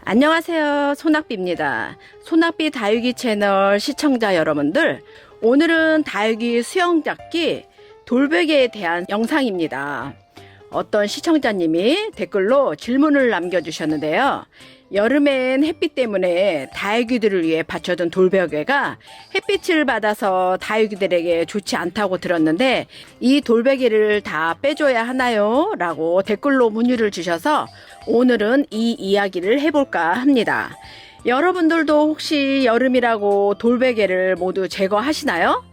안녕하세요, 소낙비입니다. 소낙비 다육이 채널 시청자 여러분들, 오늘은 다육이 수영잡기 돌베개에 대한 영상입니다. 어떤 시청자님이 댓글로 질문을 남겨주셨는데요. 여름엔 햇빛 때문에 다육이들을 위해 받쳐둔 돌베개가 햇빛을 받아서 다육이들에게 좋지 않다고 들었는데 이 돌베개를 다 빼줘야 하나요? 라고 댓글로 문의를 주셔서 오늘은 이 이야기를 해볼까 합니다. 여러분들도 혹시 여름이라고 돌베개를 모두 제거하시나요?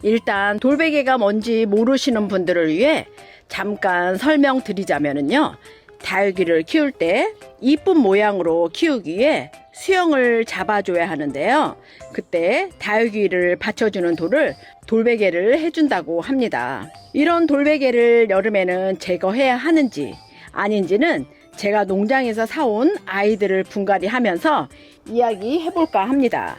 일단 돌베개가 뭔지 모르시는 분들을 위해 잠깐 설명드리자면요. 다육이를 키울 때 이쁜 모양으로 키우기 위해 수영을 잡아줘야 하는데요. 그때 다육이를 받쳐주는 돌을 돌베개를 해준다고 합니다. 이런 돌베개를 여름에는 제거해야 하는지 아닌지는 제가 농장에서 사온 아이들을 분갈이 하면서 이야기해볼까 합니다.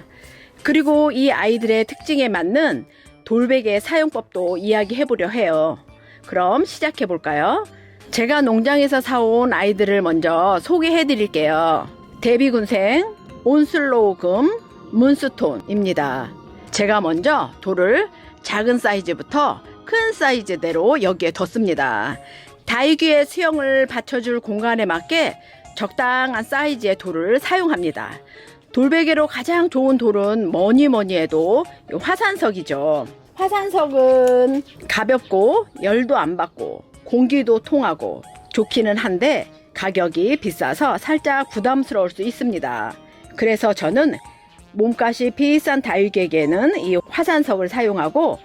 그리고 이 아이들의 특징에 맞는 돌베개 사용법도 이야기해보려 해요. 그럼 시작해볼까요? 제가 농장에서 사온 아이들을 먼저 소개해드릴게요. 데비군생, 온슬로우금, 문스톤입니다. 제가 먼저 돌을 작은 사이즈부터 큰 사이즈대로 여기에 뒀습니다. 다육이의 수영을 받쳐줄 공간에 맞게 적당한 사이즈의 돌을 사용합니다. 돌베개로 가장 좋은 돌은 뭐니 해도 화산석이죠. 화산석은 가볍고 열도 안 받고 공기도 통하고 좋기는 한데 가격이 비싸서 살짝 부담스러울 수 있습니다. 그래서 저는 몸값이 비싼 다육이에게는 이 화산석을 사용하고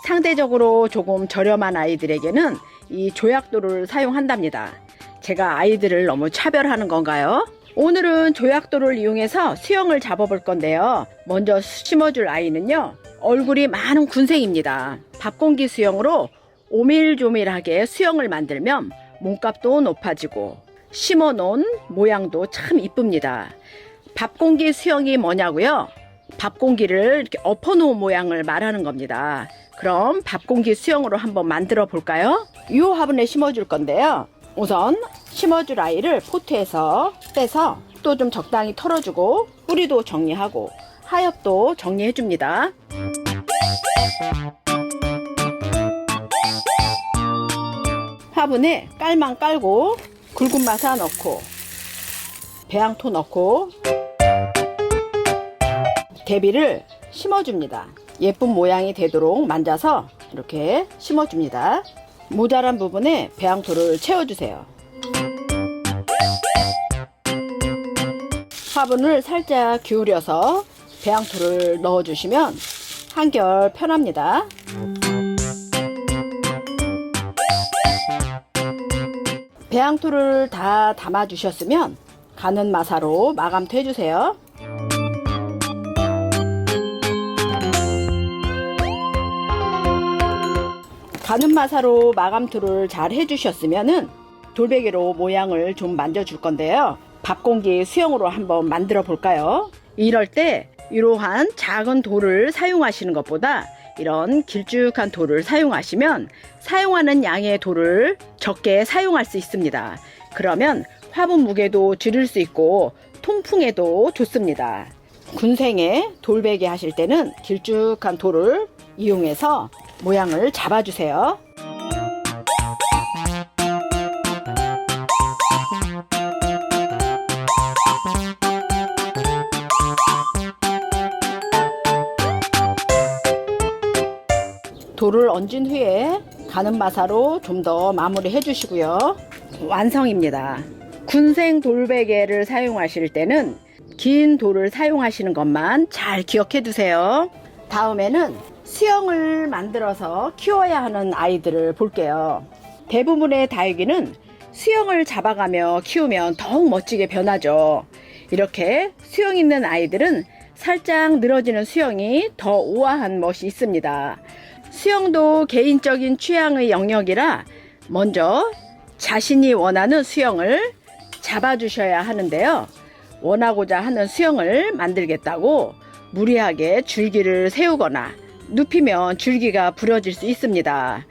상대적으로 조금 저렴한 아이들에게는 이 조약돌을 사용한답니다. 제가 아이들을 너무 차별하는 건가요? 오늘은 조약돌을 이용해서 수영을 잡아볼 건데요. 먼저 심어줄 아이는요. 얼굴이 많은 군생입니다. 밥공기 수영으로 오밀조밀하게 수영을 만들면 몸값도 높아지고 심어놓은 모양도 참 이쁩니다. 밥공기 수영이 뭐냐고요? 밥공기를 이렇게 엎어놓은 모양을 말하는 겁니다. 그럼 밥공기 수영으로 한번 만들어 볼까요? 이 화분에 심어줄 건데요. 우선 심어줄 아이를 포트에서 빼서 또 좀 적당히 털어주고 뿌리도 정리하고 하엽도 정리해줍니다. 화분에 깔망 깔고 굵은 마사 넣고 배양토 넣고 대비를 심어줍니다. 예쁜 모양이 되도록 만져서 이렇게 심어줍니다. 모자란 부분에 배양토를 채워주세요. 화분을 살짝 기울여서 배양토를 넣어주시면 한결 편합니다. 배양토를 다 담아주셨으면 가는 마사로 마감토 해주세요. 가는 마사로 마감토를 잘 해주셨으면 돌베개로 모양을 좀 만져줄 건데요. 밥공기 수영으로 한번 만들어 볼까요? 이럴 때 이러한 작은 돌을 사용하시는 것보다 이런 길쭉한 돌을 사용하시면 사용하는 양의 돌을 적게 사용할 수 있습니다. 그러면 화분 무게도 줄일 수 있고 통풍에도 좋습니다. 군생에 돌베개 하실 때는 길쭉한 돌을 이용해서 모양을 잡아주세요. 돌을 얹은 후에 가는 마사로 좀 더 마무리 해주시고요. 완성입니다. 군생 돌베개를 사용하실 때는 긴 돌을 사용하시는 것만 잘 기억해 두세요. 다음에는 수영을 만들어서 키워야 하는 아이들을 볼게요. 대부분의 다육이는 수영을 잡아가며 키우면 더욱 멋지게 변하죠. 이렇게 수영 있는 아이들은 살짝 늘어지는 수영이 더 우아한 멋이 있습니다. 수영도 개인적인 취향의 영역이라 먼저 자신이 원하는 수영을 잡아주셔야 하는데요. 원하고자 하는 수영을 만들겠다고 무리하게 줄기를 세우거나 눕히면 줄기가 부러질 수 있습니다.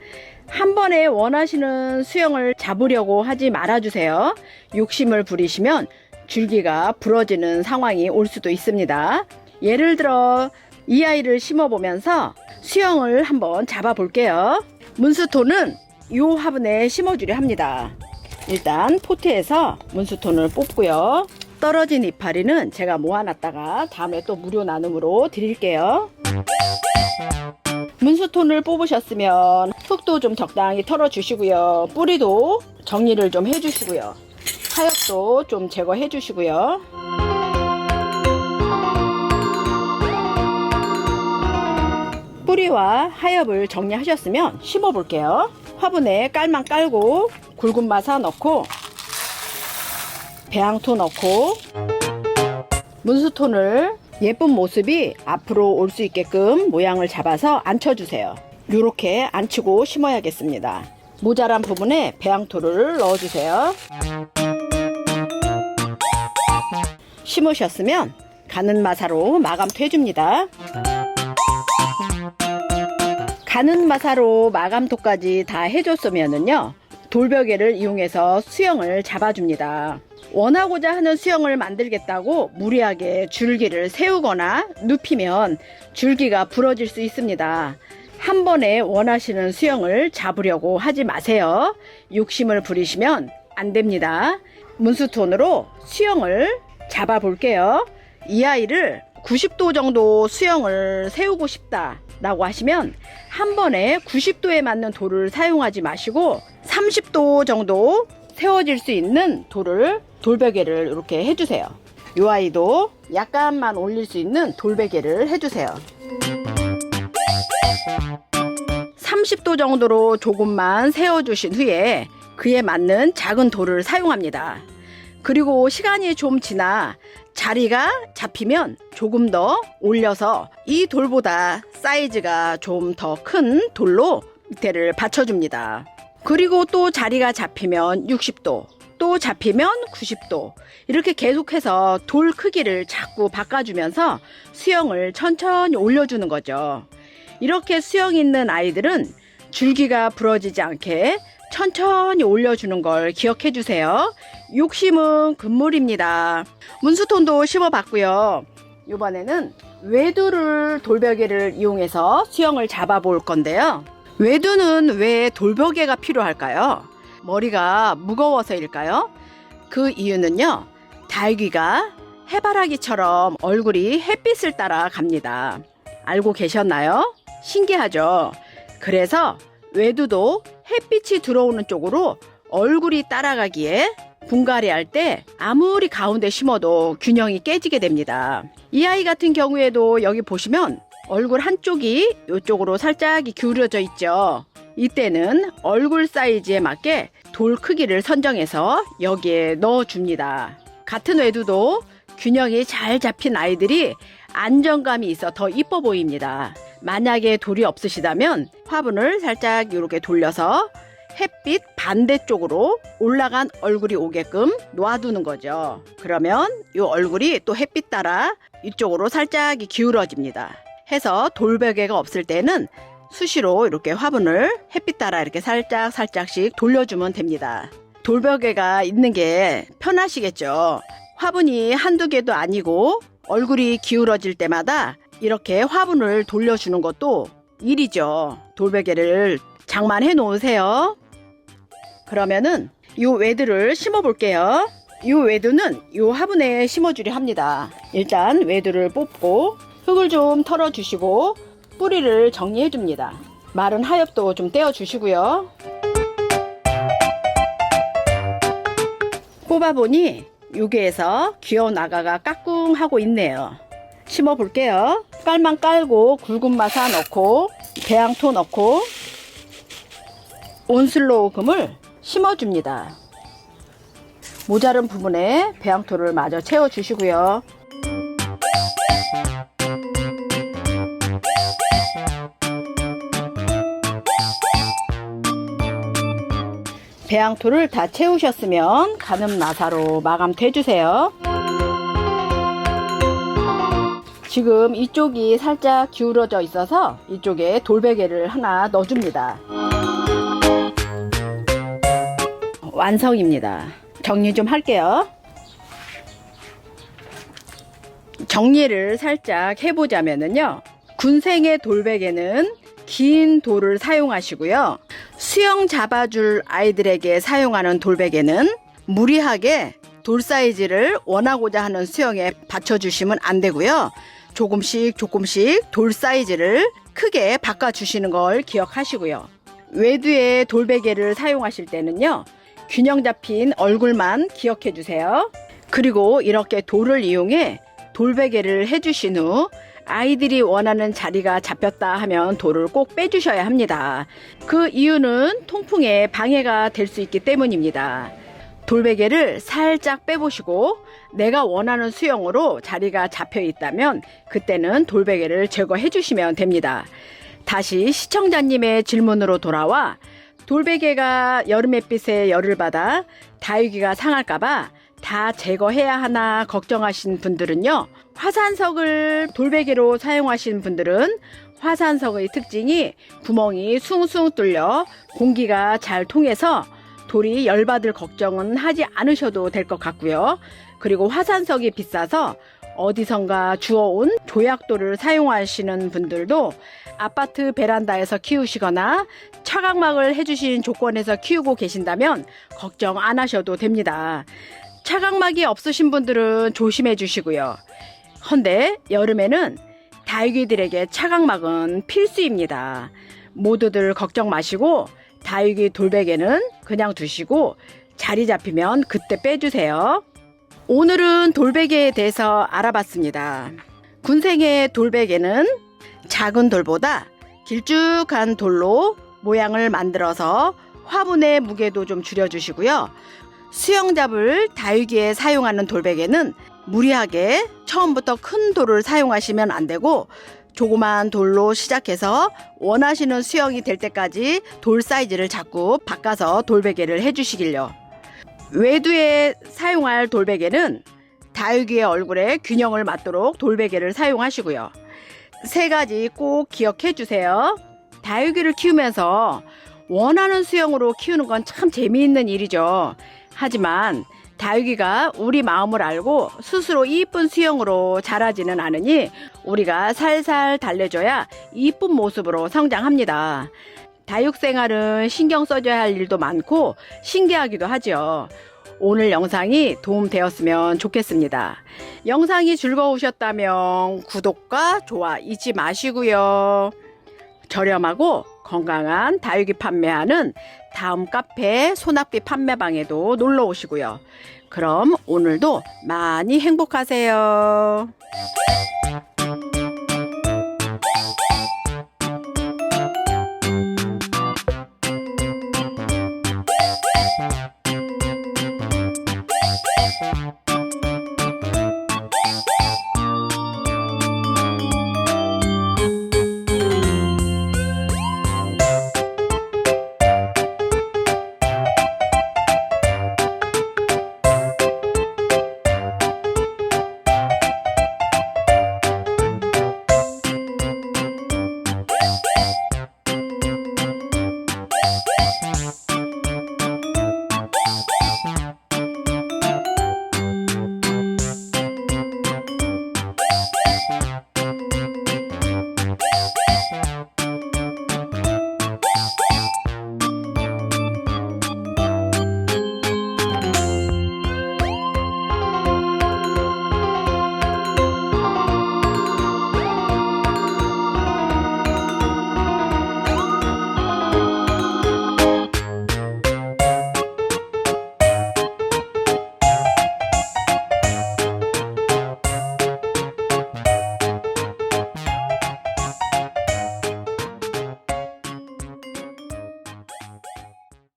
한 번에 원하시는 수영을 잡으려고 하지 말아주세요. 욕심을 부리시면 줄기가 부러지는 상황이 올 수도 있습니다. 예를 들어 이 아이를 심어보면서 수영을 한번 잡아 볼게요. 문수토는 이 화분에 심어주려 합니다. 일단 포트에서 문수토를 뽑고요. 떨어진 이파리는 제가 모아놨다가 다음에 또 무료 나눔으로 드릴게요. 문수토를 뽑으셨으면 흙도 좀 적당히 털어주시고요. 뿌리도 정리를 좀 해주시고요. 하엽도 좀 제거해 주시고요. 뿌리와 하엽을 정리하셨으면 심어 볼게요. 화분에 깔만 깔고 굵은 마사 넣고 배양토 넣고 문수토를 예쁜 모습이 앞으로 올 수 있게끔 모양을 잡아서 앉혀주세요. 이렇게 앉히고 심어야겠습니다. 모자란 부분에 배양토를 넣어주세요. 심으셨으면 가는 마사로 마감토 해줍니다. 가는 마사로 마감토까지 다 해줬으면은요, 돌베개를 이용해서 수영을 잡아줍니다. 원하고자 하는 수영을 만들겠다고 무리하게 줄기를 세우거나 눕히면 줄기가 부러질 수 있습니다. 한 번에 원하시는 수영을 잡으려고 하지 마세요. 욕심을 부리시면 안 됩니다. 문수톤으로 수영을 잡아 볼게요. 이 아이를 90도 정도 수영을 세우고 싶다 라고 하시면 한 번에 90도에 맞는 돌을 사용하지 마시고 30도 정도 세워질 수 있는 돌을 돌베개를 이렇게 해주세요. 이 아이도 약간만 올릴 수 있는 돌베개를 해주세요. 30도 정도로 조금만 세워주신 후에 그에 맞는 작은 돌을 사용합니다. 그리고 시간이 좀 지나 자리가 잡히면 조금 더 올려서 이 돌보다 사이즈가 좀 더 큰 돌로 밑에를 받쳐줍니다. 그리고 또 자리가 잡히면 60도, 또 잡히면 90도, 이렇게 계속해서 돌 크기를 자꾸 바꿔주면서 수영을 천천히 올려주는 거죠. 이렇게 수영 있는 아이들은 줄기가 부러지지 않게 천천히 올려주는 걸 기억해 주세요. 욕심은 금물입니다. 문수톤도 심어봤고요. 이번에는 외두를 돌베개를 이용해서 수영을 잡아 볼 건데요. 외두는 왜 돌베개가 필요할까요? 머리가 무거워서일까요? 그 이유는요, 달귀가 해바라기처럼 얼굴이 햇빛을 따라 갑니다. 알고 계셨나요? 신기하죠? 그래서 외두도 햇빛이 들어오는 쪽으로 얼굴이 따라가기에 분갈이 할 때 아무리 가운데 심어도 균형이 깨지게 됩니다. 이 아이 같은 경우에도 여기 보시면 얼굴 한쪽이 이쪽으로 살짝 기울어져 있죠. 이때는 얼굴 사이즈에 맞게 돌 크기를 선정해서 여기에 넣어줍니다. 같은 외두도 균형이 잘 잡힌 아이들이 안정감이 있어 더 이뻐 보입니다. 만약에 돌이 없으시다면 화분을 살짝 이렇게 돌려서 햇빛 반대쪽으로 올라간 얼굴이 오게끔 놓아두는 거죠. 그러면 이 얼굴이 또 햇빛 따라 이쪽으로 살짝 기울어집니다. 해서 돌베개가 없을 때는 수시로 이렇게 화분을 햇빛 따라 이렇게 살짝씩 돌려주면 됩니다. 돌베개가 있는 게 편하시겠죠. 화분이 한두 개도 아니고 얼굴이 기울어질 때마다 이렇게 화분을 돌려주는 것도 일이죠. 돌베개를 장만해 놓으세요. 그러면은 이 외두를 심어 볼게요. 이 외두는 이 화분에 심어주려 합니다. 일단 외두를 뽑고 흙을 좀 털어 주시고 뿌리를 정리해 줍니다. 마른 하엽도 좀 떼어 주시고요. 뽑아보니 여기에서 귀여운 아가가 까꿍하고 있네요. 심어 볼게요. 깔만 깔고 굵은 마사 넣고 배양토 넣고 온슬로우 금을 심어줍니다. 모자른 부분에 배양토를 마저 채워주시고요. 배양토를 다 채우셨으면 가는 마사로 마감토 해주세요. 지금 이쪽이 살짝 기울어져 있어서 이쪽에 돌베개를 하나 넣어줍니다. 완성입니다. 정리 좀 할게요. 정리를 살짝 해보자면요. 군생의 돌베개는 긴 돌을 사용하시고요. 수영 잡아줄 아이들에게 사용하는 돌베개는 무리하게 돌 사이즈를 원하고자 하는 수영에 받쳐주시면 안 되고요. 조금씩 돌 사이즈를 크게 바꿔주시는 걸 기억하시고요. 외두의 돌베개를 사용하실 때는요. 균형 잡힌 얼굴만 기억해 주세요. 그리고 이렇게 돌을 이용해 돌베개를 해주신 후 아이들이 원하는 자리가 잡혔다 하면 돌을 꼭 빼주셔야 합니다. 그 이유는 통풍에 방해가 될 수 있기 때문입니다. 돌베개를 살짝 빼보시고 내가 원하는 수영으로 자리가 잡혀 있다면 그때는 돌베개를 제거해 주시면 됩니다. 다시 시청자님의 질문으로 돌아와 돌베개가 여름 햇빛에 열을 받아 다육이가 상할까봐 다 제거해야 하나 걱정하신 분들은요. 화산석을 돌베개로 사용하신 분들은 화산석의 특징이 구멍이 숭숭 뚫려 공기가 잘 통해서 돌이 열받을 걱정은 하지 않으셔도 될 것 같고요. 그리고 화산석이 비싸서 어디선가 주워온 조약돌을 사용하시는 분들도 아파트 베란다에서 키우시거나 차각막을 해주신 조건에서 키우고 계신다면 걱정 안 하셔도 됩니다. 차각막이 없으신 분들은 조심해 주시고요. 헌데 여름에는 다육이들에게 차각막은 필수입니다. 모두들 걱정 마시고 다육이 돌베개는 그냥 두시고 자리 잡히면 그때 빼주세요. 오늘은 돌베개에 대해서 알아봤습니다. 군생의 돌베개는 작은 돌보다 길쭉한 돌로 모양을 만들어서 화분의 무게도 좀 줄여주시고요. 수영 잡을 다육이에 사용하는 돌베개는 무리하게 처음부터 큰 돌을 사용하시면 안 되고 조그만 돌로 시작해서 원하시는 수영이 될 때까지 돌 사이즈를 자꾸 바꿔서 돌베개를 해주시길요. 외두에 사용할 돌베개는 다육이의 얼굴에 균형을 맞도록 돌베개를 사용하시고요. 세 가지 꼭 기억해 주세요. 다육이를 키우면서 원하는 수영으로 키우는 건 참 재미있는 일이죠. 하지만 다육이가 우리 마음을 알고 스스로 이쁜 수영으로 자라지는 않으니 우리가 살살 달래줘야 이쁜 모습으로 성장합니다. 다육 생활은 신경 써줘야 할 일도 많고 신기하기도 하죠. 오늘 영상이 도움되었으면 좋겠습니다. 영상이 즐거우셨다면 구독과 좋아 잊지 마시고요. 저렴하고 건강한 다육이 판매하는 다음 카페 소낙비 판매방에도 놀러 오시고요. 그럼 오늘도 많이 행복하세요.